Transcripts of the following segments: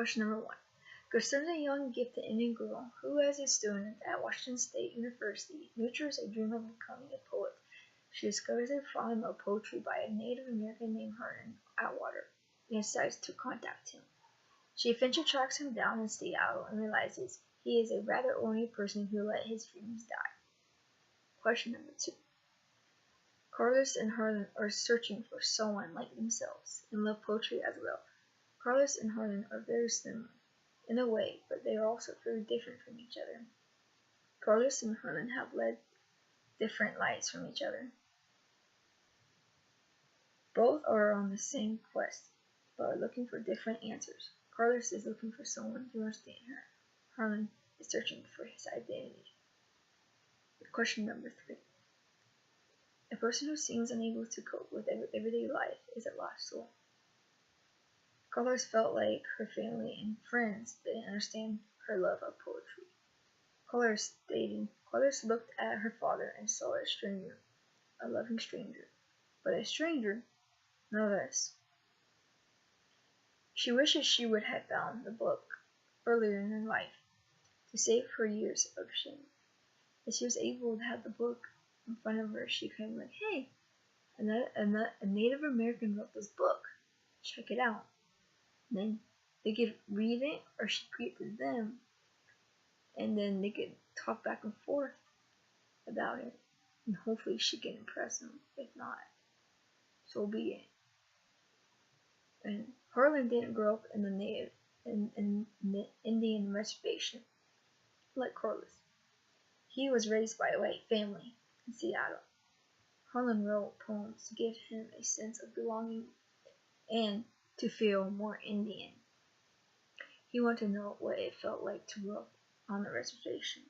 Question number 1. Concerns a young gifted Indian girl who, as a student at Washington State University, nurtures a dream of becoming a poet. She discovers a volume of poetry by a Native American named Hernan Atwater and decides to contact him. She eventually tracks him down in Seattle and realizes he is a rather ornery person who let his dreams die. Question number 2. Carlos and Harlan are searching for someone like themselves and love poetry as well. Carlos and Harlan are very similar in a way, but they are also very different from each other. Carlos and Harlan have led different lives from each other. Both are on the same quest, but are looking for different answers. Carlos is looking for someone to understand her. Harlan is searching for his identity. Question number 3. A person who seems unable to cope with everyday life is a lost soul. Carlos felt like her family and friends didn't understand her love of poetry. Carlos looked at her father and saw a stranger, a loving stranger, but a stranger nonetheless. She wishes she would have found the book earlier in her life to save her years of shame. If she was able to have the book in front of her, she could have been like, hey, a Native American wrote this book. Check it out. And then they could read it, or she could read it to them, and then they could talk back and forth about it, and hopefully she can impress them. If not, so be it. And Harlan didn't grow up in the Indian reservation like Carlos. He was raised by a white family in Seattle. Harlan wrote poems to give him a sense of belonging and to feel more Indian. He wanted to know what it felt like to grow up on the reservation.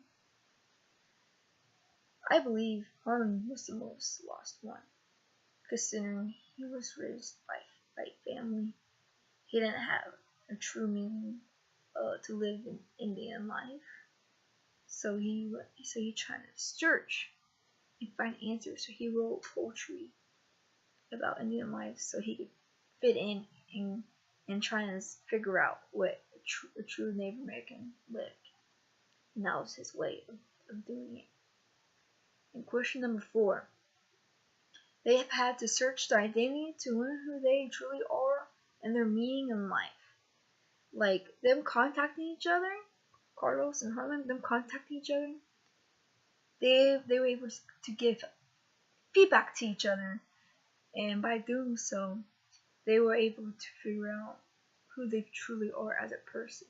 I believe Harlan was the most lost one, considering he was raised by white family. He didn't have a true meaning to live an Indian life. So he tried to search and find answers. So he wrote poetry about Indian life so he could fit in and try to figure out what a true Native American lived. And that was his way of doing it. And question number 4. They have had to search their identity to learn who they truly are and their meaning in life. Like them contacting each other, Carlos and Harlan, them contacting each other, they were able to give feedback to each other, and by doing so, they were able to figure out who they truly are as a person.